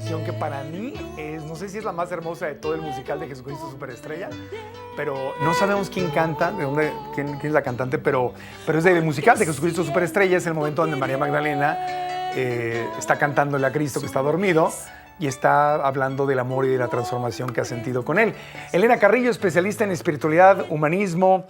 canción que para mí es, no sé si es la más hermosa de todo el musical de Jesucristo Superestrella, pero no sabemos quién canta, quién es la cantante, pero es del musical de Jesucristo Superestrella. Es el momento donde María Magdalena está cantándole a Cristo que está dormido y está hablando del amor y de la transformación que ha sentido con él. Elena Carrillo, especialista en espiritualidad, humanismo,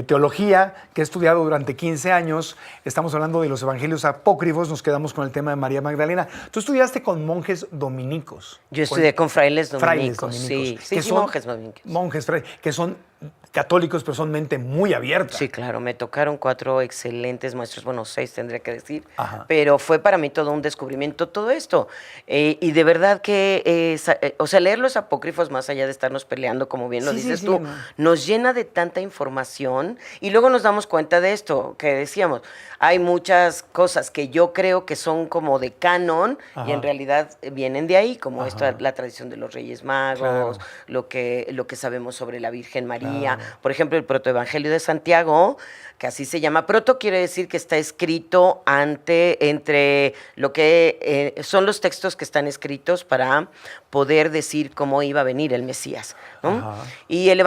teología, que ha estudiado durante 15 años. Estamos hablando de los evangelios apócrifos, nos quedamos con el tema de María Magdalena. Tú estudiaste con monjes dominicos. Yo estudié con frailes dominicos, sí, monjes dominicos. Monjes, que son católicos, pero son mente muy abierta. Sí, claro, me tocaron 4 excelentes maestros, bueno, 6 tendría que decir, Ajá. pero fue para mí todo un descubrimiento todo esto. Y de verdad que, o sea, leer los apócrifos, más allá de estarnos peleando, como bien lo dices tú, no. nos llena de tanta información y luego nos damos cuenta de esto, que decíamos, hay muchas cosas que yo creo que son como de canon. Ajá. Y en realidad vienen de ahí, como esto, la tradición de los Reyes Magos, claro. lo que sabemos sobre la Virgen María. Claro. Por ejemplo, el protoevangelio de Santiago, que así se llama. Proto quiere decir que está escrito entre lo que son los textos que están escritos para poder decir cómo iba a venir el Mesías, ¿no? Y el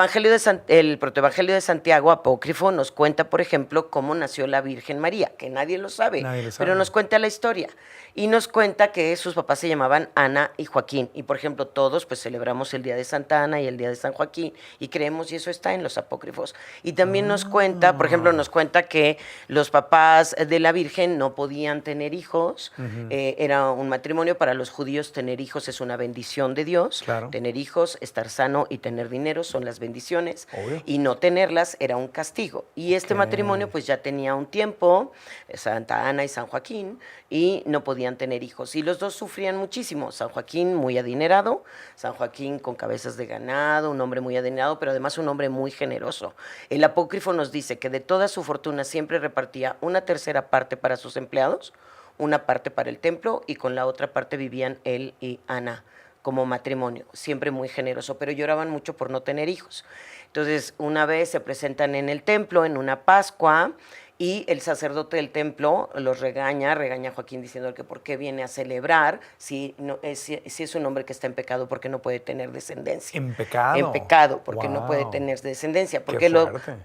protoevangelio de Santiago, apócrifo, nos cuenta, por ejemplo, cómo nació la Virgen María, que nadie lo sabe, pero nos cuenta la historia. Y nos cuenta que sus papás se llamaban Ana y Joaquín. Y, por ejemplo, todos pues celebramos el día de Santa Ana y el día de San Joaquín. Y creemos, y eso está en los apócrifos. Y también nos cuenta, por ejemplo, nos cuenta que los papás de la Virgen no podían tener hijos. Era un matrimonio. Para los judíos tener hijos es una bendición de Dios. Claro. Tener hijos, estar sano y tener dinero son las bendiciones. Obvio. Y no tenerlas era un castigo. Y este matrimonio pues ya tenía un tiempo, Santa Ana y San Joaquín, y no podían tener hijos. Y los dos sufrían muchísimo. San Joaquín muy adinerado, San Joaquín con cabezas de ganado, un hombre muy adinerado, pero además un hombre muy generoso. El apócrifo nos dice que de toda su fortuna siempre repartía una tercera parte para sus empleados, una parte para el templo, y con la otra parte vivían él y Ana como matrimonio, siempre muy generoso, pero lloraban mucho por no tener hijos. Entonces, una vez se presentan en el templo, en una Pascua, y el sacerdote del templo los regaña a Joaquín diciendo que por qué viene a celebrar si es un hombre que está en pecado, porque no puede tener descendencia. ¿En pecado? En pecado, porque no puede tener descendencia. Porque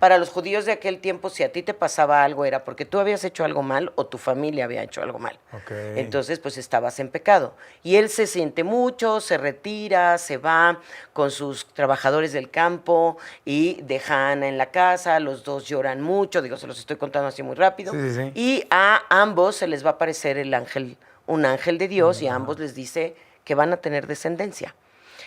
para los judíos de aquel tiempo, si a ti te pasaba algo, era porque tú habías hecho algo mal o tu familia había hecho algo mal. Okay. Entonces, pues estabas en pecado. Y él se siente mucho, se retira, se va con sus trabajadores del campo y deja a Ana en la casa, los dos lloran mucho, se los estoy contando así muy rápido, sí. Y a ambos se les va a aparecer un ángel de Dios, y a ambos les dice que van a tener descendencia,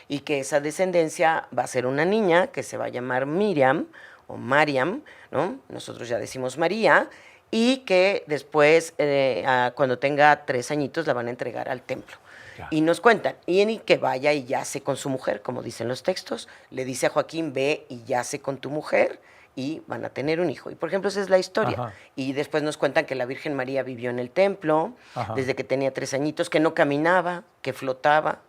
y que esa descendencia va a ser una niña que se va a llamar Miriam, o Mariam, ¿no? Nosotros ya decimos María, y que después, cuando tenga 3 añitos, la van a entregar al templo. Y nos cuentan, y que vaya y yace con su mujer, como dicen los textos, le dice a Joaquín, ve y yace con tu mujer, y van a tener un hijo. Y, por ejemplo, esa es la historia. Ajá. Y después nos cuentan que la Virgen María vivió en el templo desde que tenía 3 añitos, que no caminaba, que flotaba,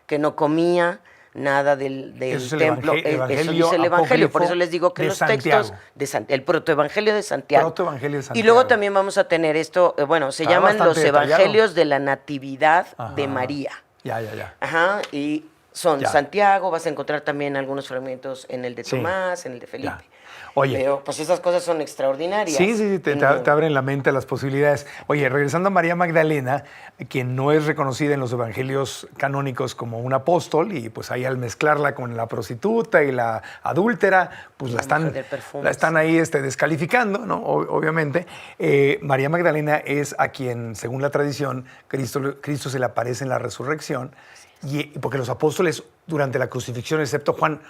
que no comía nada del templo. Eso dice el Evangelio. Por eso les digo que los textos, el protoevangelio de Santiago. Y luego también vamos a tener esto, se llaman los Evangelios de la Natividad de María. Ya. Ajá, y son Santiago, vas a encontrar también algunos fragmentos en el de Tomás, en el de Felipe. Ya. Oye, pero pues esas cosas son extraordinarias. Sí, te abren la mente las posibilidades. Oye, regresando a María Magdalena, quien no es reconocida en los evangelios canónicos como un apóstol, y pues ahí al mezclarla con la prostituta y la adúltera, pues la están ahí descalificando, ¿no? Obviamente. María Magdalena es a quien, según la tradición, Cristo se le aparece en la resurrección, y porque los apóstoles durante la crucifixión, excepto Juan,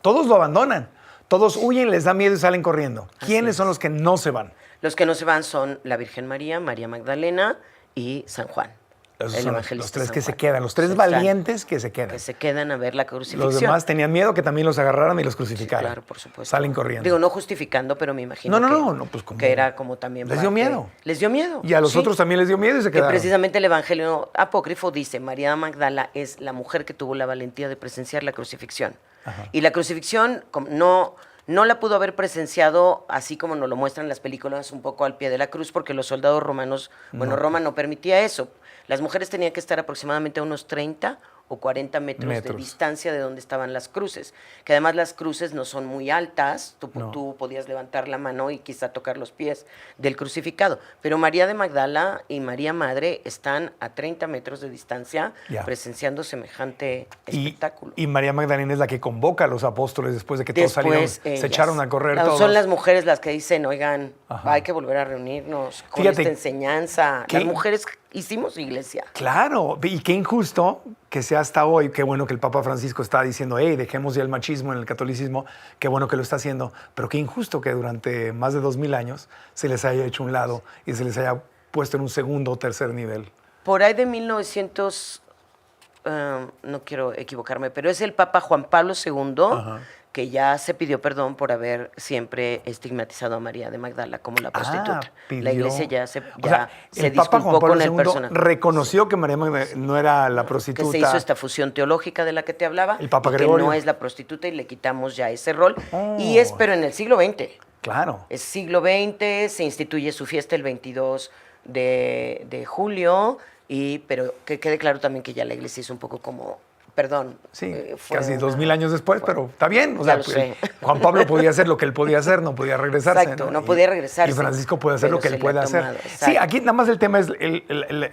todos lo abandonan. Todos huyen, les da miedo y salen corriendo. ¿Quiénes son los que no se van? Los que no se van son la Virgen María, María Magdalena y San Juan. Esos son los 3 que se quedan, los 3 valientes que se quedan. Que se quedan a ver la crucifixión. Los demás tenían miedo que también los agarraran y los crucificaran. Sí, claro, por supuesto. Salen corriendo. Digo, no justificando, pero me imagino pues que era como también... Les dio miedo. Les dio miedo. Y a los otros también les dio miedo y se quedaron. Que precisamente el Evangelio apócrifo dice, María Magdala es la mujer que tuvo la valentía de presenciar la crucifixión. Y la crucifixión no la pudo haber presenciado así como nos lo muestran las películas, un poco al pie de la cruz, porque los soldados romanos, Roma no permitía eso. Las mujeres tenían que estar aproximadamente a unos 30 o 40 metros de distancia de donde estaban las cruces, que además las cruces no son muy altas, tú podías levantar la mano y quizá tocar los pies del crucificado, pero María de Magdala y María Madre están a 30 metros de distancia presenciando semejante espectáculo. Y María Magdalena es la que convoca a los apóstoles después de que todos salieron, se echaron a correr todos. Son las mujeres las que dicen, oigan, hay que volver a reunirnos con esta enseñanza. Las mujeres hicimos iglesia. Claro, y qué injusto que sea hasta hoy, qué bueno que el Papa Francisco está diciendo, hey, dejemos ya el machismo en el catolicismo, qué bueno que lo está haciendo, pero qué injusto que durante más de 2000 años se les haya hecho un lado y se les haya puesto en un segundo o tercer nivel. Por ahí de 1900, no quiero equivocarme, pero es el Papa Juan Pablo II, que ya se pidió perdón por haber siempre estigmatizado a María de Magdala como la prostituta. La iglesia ya se disculpó con el personaje. Reconoció que María Magdalena no era la prostituta. Que se hizo esta fusión teológica de la que te hablaba. El Papa Gregorio. Que no es la prostituta y le quitamos ya ese rol. Y es, pero en el siglo XX. Claro. Es siglo XX, se instituye su fiesta el 22 de julio, pero que quede claro también que ya la iglesia hizo un poco como... Perdón. Sí, casi 2000 años después, pero está bien. O sea, Juan Pablo podía hacer lo que él podía hacer, no podía regresarse. Exacto, no podía regresarse. Y Francisco puede hacer lo que él puede hacer. Sí, aquí nada más el tema es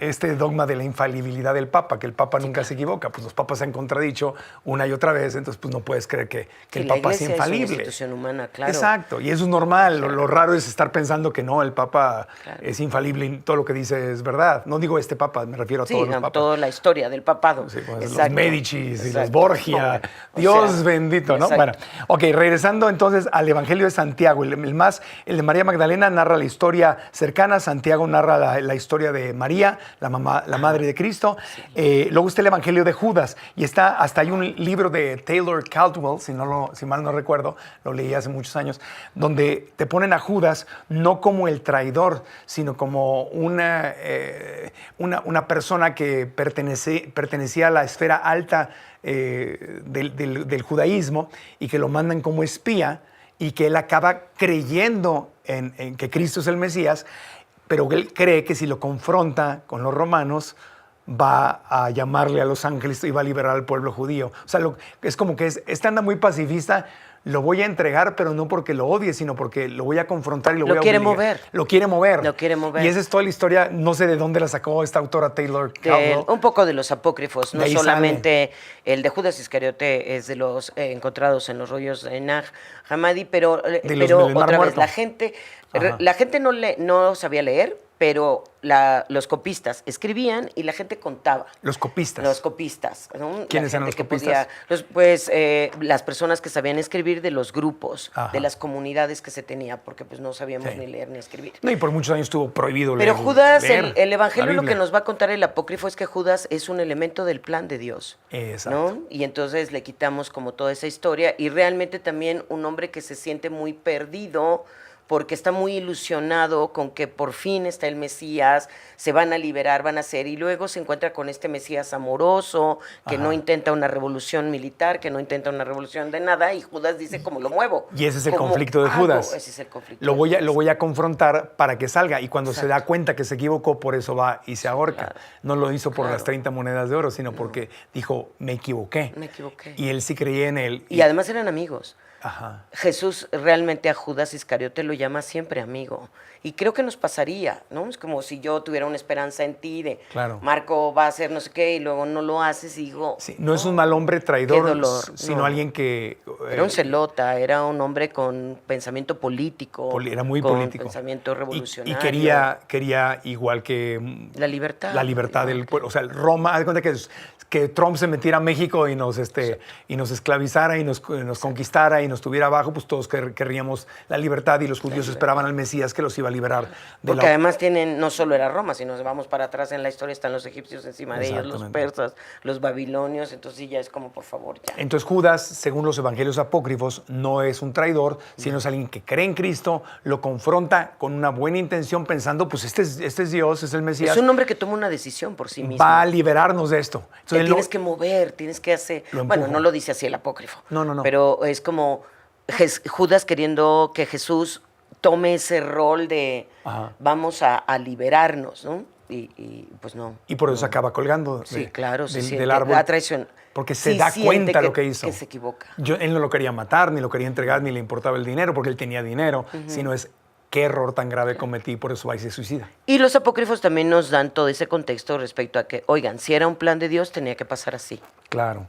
este dogma de la infalibilidad del Papa, que el Papa nunca se equivoca. Pues los papas se han contradicho una y otra vez, entonces pues no puedes creer que el Papa es infalible. Es una institución humana, claro. Exacto, y eso es normal. Claro. Lo raro es estar pensando que no, el Papa es infalible y todo lo que dice es verdad. No digo este Papa, me refiero a todos los papas. Toda la historia del papado. Sí, pues, los Medici y los Borgia, Dios bendito, ¿no? Bueno, ok, regresando entonces al Evangelio de Santiago, el de María Magdalena narra la historia cercana, Santiago narra la historia de María, la madre de Cristo, luego está el Evangelio de Judas, y hasta hay un libro de Taylor Caldwell, si mal no recuerdo, lo leí hace muchos años, donde te ponen a Judas no como el traidor, sino como una persona que pertenecía a la esfera alta del judaísmo y que lo mandan como espía y que él acaba creyendo en que Cristo es el Mesías, pero él cree que si lo confronta con los romanos va a llamarle a los ángeles y va a liberar al pueblo judío. O sea, es como que esta anda muy pacifista. Lo voy a entregar, pero no porque lo odie, sino porque lo voy a confrontar y lo voy a obligar. Lo quiere mover. Y esa es toda la historia, no sé de dónde la sacó esta autora Taylor Caldwell. Un poco de los apócrifos, no solamente el de Judas Iscariote es de los encontrados en los rollos de Nag Hammadi, pero otra vez, la gente no sabía leer, pero los copistas escribían y la gente contaba. Los copistas. Los copistas, ¿no? ¿Quiénes eran los copistas? Las personas que sabían escribir de los grupos, de las comunidades que se tenía, porque pues no sabíamos ni leer ni escribir. No, y por muchos años estuvo prohibido leer. Pero Judas, el Evangelio lo que nos va a contar el apócrifo es que Judas es un elemento del plan de Dios. Exacto. ¿No? Y entonces le quitamos como toda esa historia y realmente también un hombre que se siente muy perdido porque está muy ilusionado con que por fin está el Mesías, se van a liberar, van a ser, y luego se encuentra con este Mesías amoroso, que no intenta una revolución militar, que no intenta una revolución de nada, y Judas dice, ¿cómo lo muevo? Y ese es el conflicto de Judas. Ese es el conflicto. Lo voy a confrontar para que salga, y cuando se da cuenta que se equivocó, por eso va y se ahorca. Claro. No lo hizo por las 30 monedas de oro, sino porque dijo, me equivoqué. Y él sí creía en él. Y además eran amigos. Jesús realmente a Judas Iscariote lo llama siempre amigo. Y creo que nos pasaría, ¿no? Es como si yo tuviera una esperanza en ti de Marco va a hacer no sé qué y luego no lo haces y digo... Sí, no es un mal hombre traidor, sino alguien que... Era un celota, era un hombre con pensamiento político. Era muy con político. Pensamiento revolucionario. Y quería igual que... La libertad. La libertad del pueblo. O sea, Roma, haz de cuenta que Trump se metiera a México y nos esclavizara y nos conquistara y nos tuviera abajo, pues todos querríamos la libertad y los judíos esperaban al Mesías que los iba a liberar. Porque además no solo era Roma, si nos vamos para atrás en la historia están los egipcios encima de ellos, los persas, los babilonios, entonces sí ya es como por favor ya. Entonces Judas, según los evangelios apócrifos, no es un traidor, sino es alguien que cree en Cristo, lo confronta con una buena intención pensando, pues este es Dios, es el Mesías. Es un hombre que toma una decisión por sí mismo. Va a liberarnos de esto. Entonces, tienes que mover, tienes que hacer... Bueno, no lo dice así el apócrifo. No. Pero es como Judas queriendo que Jesús tome ese rol de vamos a liberarnos, ¿no? pues no. Y por eso se acaba colgando Sí, claro, del árbol. La traición. Porque se da cuenta lo que hizo. Que se equivoca. Él no lo quería matar, ni lo quería entregar, ni le importaba el dinero, porque él tenía dinero, sino es qué error tan grave cometí, por eso va y se suicida. Y los apócrifos también nos dan todo ese contexto respecto a que, oigan, si era un plan de Dios, tenía que pasar así. Claro.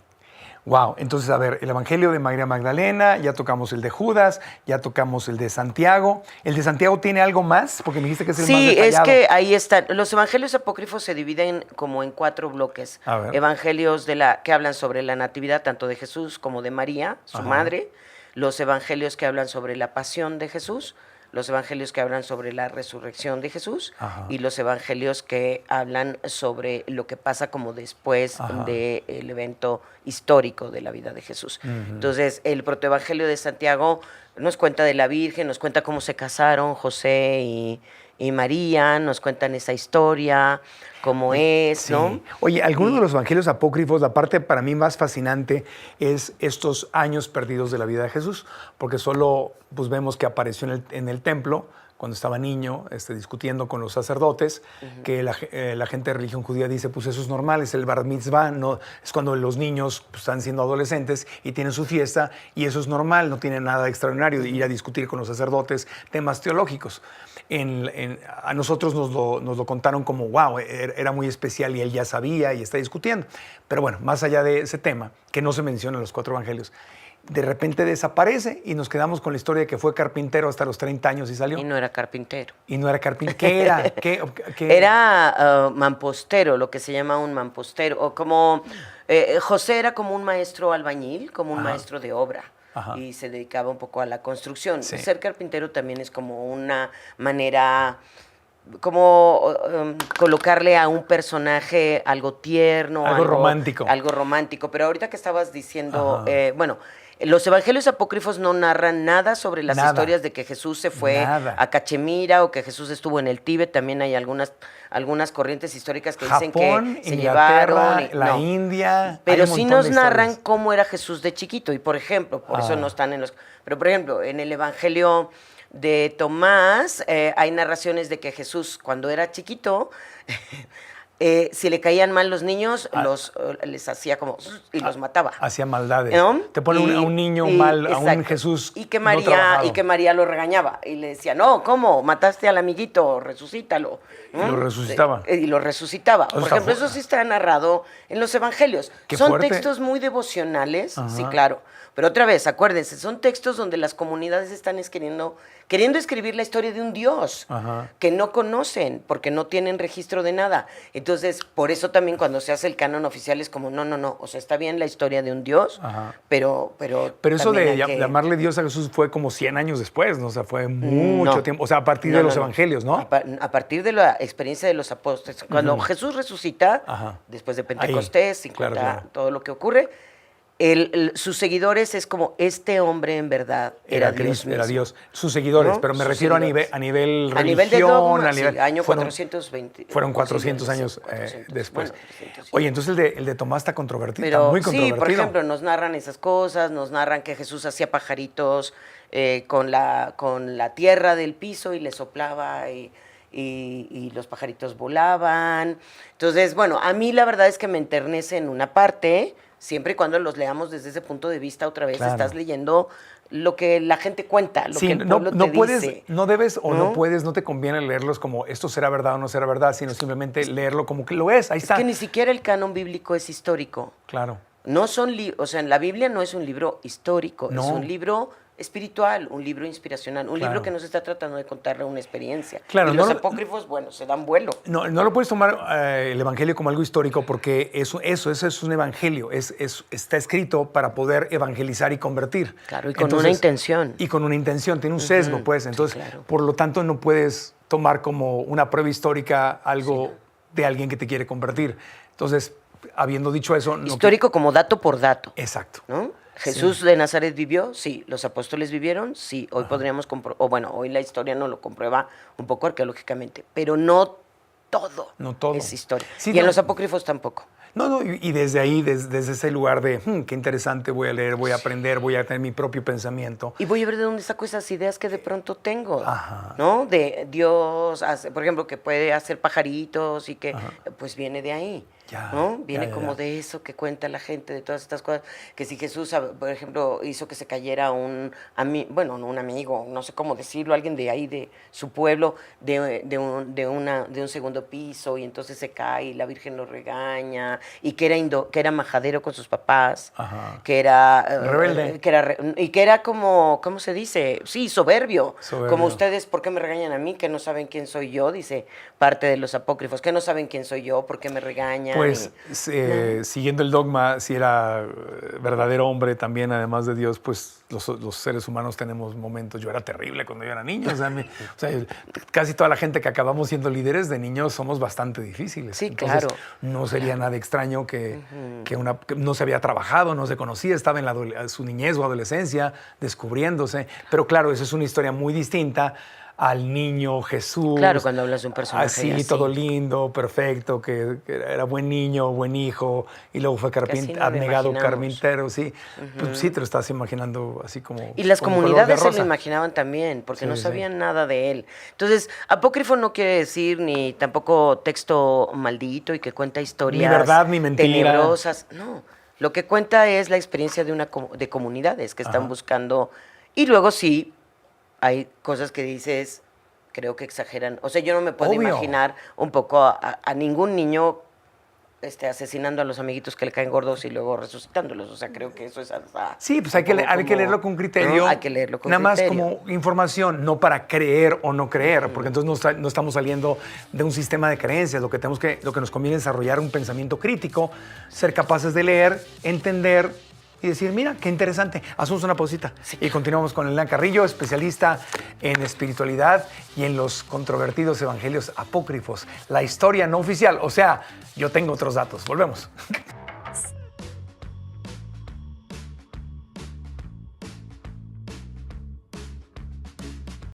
Wow, entonces, a ver, el Evangelio de María Magdalena, ya tocamos el de Judas, ya tocamos el de Santiago. ¿El de Santiago tiene algo más? Porque me dijiste que es el más detallado. Sí, es que ahí están. Los evangelios apócrifos se dividen como en 4 bloques. A ver. Evangelios que hablan sobre la natividad tanto de Jesús como de María, su madre. Los evangelios que hablan sobre la pasión de Jesús. Los evangelios que hablan sobre la resurrección de Jesús. Y los evangelios que hablan sobre lo que pasa como después del evento histórico de la vida de Jesús. Entonces, el protoevangelio de Santiago nos cuenta de la Virgen, nos cuenta cómo se casaron José y María, nos cuentan esa historia, cómo es, ¿no? Oye, algunos de los evangelios apócrifos, la parte para mí más fascinante es estos años perdidos de la vida de Jesús, porque solo pues, vemos que apareció en el templo cuando estaba niño, discutiendo con los sacerdotes, que la gente de religión judía dice, pues eso es normal, es el bar mitzvah, no, es cuando los niños pues, están siendo adolescentes y tienen su fiesta, y eso es normal, no tiene nada extraordinario de ir a discutir con los sacerdotes temas teológicos. A nosotros nos lo contaron como, wow, era muy especial y él ya sabía y está discutiendo. Pero bueno, más allá de ese tema, que no se menciona en los 4 evangelios, de repente desaparece y nos quedamos con la historia de que fue carpintero hasta los 30 años y salió. Y no era carpintero. Y no era carpintero. ¿Qué era? ¿Qué? Era mampostero, lo que se llama un mampostero. O como José era como un maestro albañil, como un maestro de obra. Y se dedicaba un poco a la construcción. Sí. Ser carpintero también es como una manera, como colocarle a un personaje algo tierno. Algo romántico. Algo romántico. Pero ahorita que estabas diciendo, bueno, los evangelios apócrifos no narran nada sobre las historias de que Jesús se fue a Cachemira o que Jesús estuvo en el Tíbet. También hay algunas corrientes históricas que dicen que se llevaron. La India. Pero sí nos narran cómo era Jesús de chiquito. Y por ejemplo, por eso no están en los... Pero por ejemplo, en el evangelio de Tomás hay narraciones de que Jesús cuando era chiquito... si le caían mal los niños, les hacía como y los mataba. Hacía maldades. Te pone a un niño mal, exacto. A un Jesús y que María lo regañaba y le decía, no, ¿cómo? Mataste al amiguito, resucítalo. Y lo resucitaba. Y lo resucitaba. Por ejemplo, eso sí está narrado en los evangelios. Son fuerte. Textos muy devocionales, sí, claro. Pero otra vez, acuérdense, son textos donde las comunidades están queriendo escribir la historia de un Dios que no conocen porque no tienen registro de nada. Entonces, por eso también cuando se hace el canon oficial es como, no, o sea, está bien la historia de un Dios, pero eso de llamarle Dios a Jesús fue como 100 años después, ¿no? O sea, fue mucho tiempo, o sea, a partir de los evangelios, ¿no? A partir de la experiencia de los apóstoles. Cuando Jesús resucita, después de Pentecostés, 50, claro. Todo lo que ocurre, sus seguidores es como, este hombre en verdad era Dios mismo. Era Dios. Sus seguidores, ¿no? Pero me refiero seguidores. a nivel religión. A nivel de dogma, sí, año 420. Fueron 400 años 400, después. Bueno, 400, sí. Oye, entonces el de Tomás está controvertido, pero, está muy controvertido. Sí, por ejemplo, nos narran esas cosas, nos narran que Jesús hacía pajaritos con la tierra del piso y le soplaba y los pajaritos volaban. Entonces, bueno, a mí la verdad es que me enternece en una parte... Siempre y cuando los leamos desde ese punto de vista, otra vez estás leyendo lo que la gente cuenta, lo que el pueblo te dice. No debes o no puedes, no te conviene leerlos como esto será verdad o no será verdad, sino simplemente leerlo como que lo es, ahí está. Es que ni siquiera el canon bíblico es histórico. Claro. No son o sea, en la Biblia no es un libro histórico, es un libro espiritual, un libro inspiracional, un libro que nos está tratando de contarle una experiencia. Claro, y los apócrifos, bueno, se dan vuelo. No lo puedes tomar el evangelio como algo histórico porque eso es un evangelio, está escrito para poder evangelizar y convertir. Claro, y con una intención. Y con una intención, tiene un sesgo, pues. Entonces, por lo tanto, no puedes tomar como una prueba histórica algo de alguien que te quiere convertir. Entonces, habiendo dicho eso... Histórico como dato por dato. Exacto. ¿No? ¿Jesús de Nazaret vivió? Sí. ¿Los apóstoles vivieron? Sí. Hoy podríamos hoy la historia nos lo comprueba un poco arqueológicamente, pero no todo, No todo. es historia. Sí, y en no. los apócrifos tampoco. No, y desde ahí, desde ese lugar de, qué interesante, voy a leer, voy a aprender, voy a tener mi propio pensamiento. Y voy a ver de dónde saco esas ideas que de pronto tengo, Ajá. ¿no? De Dios, por ejemplo, que puede hacer pajaritos y que, pues viene de ahí, Ya, ¿no? Viene ya, ya, como ya. de eso que cuenta la gente, de todas estas cosas. Que si Jesús, por ejemplo, hizo que se cayera un amigo, no sé cómo decirlo, alguien de ahí, de su pueblo, de un segundo piso, y entonces se cae y la Virgen lo regaña, y que era majadero con sus papás, Ajá. que era Rebelde. y que era como, ¿cómo se dice? Sí, soberbio. Soberbio. Como ustedes, ¿por qué me regañan a mí? Que no saben quién soy yo, dice parte de los apócrifos. Que no saben quién soy yo, ¿por qué me regañan? Pues siguiendo el dogma, si era verdadero hombre también, además de Dios, pues los seres humanos tenemos momentos. Yo era terrible cuando yo era niño. O sea, casi toda la gente que acabamos siendo líderes de niños somos bastante difíciles. Sí, Entonces, claro. no sería nada extraño que no se había trabajado, no se conocía, estaba en su niñez o adolescencia descubriéndose. Pero claro, eso es una historia muy distinta al niño Jesús. Claro, cuando hablas de un personaje así, todo lindo, perfecto, que era buen niño, buen hijo, y luego fue así nos lo abnegado imaginamos. carpintero, sí. Pues sí, te lo estás imaginando así como. Y las con color de comunidades se lo rosa. imaginaban también, porque Sí, no sí. sabían nada de él. Entonces, apócrifo no quiere decir ni tampoco texto maldito y que cuenta historias Ni verdad, ni mentira. tenebrosas. No, lo que cuenta es la experiencia de comunidades que están Ajá. buscando. Y luego sí, hay cosas que dices, creo que exageran. O sea, yo no me puedo Obvio. imaginar un poco a ningún niño asesinando a los amiguitos que le caen gordos y luego resucitándolos. O sea, creo que eso es hasta Sí, pues hay que leerlo con criterio. ¿no? Hay que leerlo con Nada criterio. más como información, no para creer o no creer, porque entonces no estamos saliendo de un sistema de creencias. Lo que nos conviene es desarrollar un pensamiento crítico, ser capaces de leer, entender y decir, mira, qué interesante. Hacemos una pausita y continuamos con Elena Carrillo, especialista en espiritualidad y en los controvertidos evangelios apócrifos, la historia no oficial. O sea, yo tengo otros datos. Volvemos.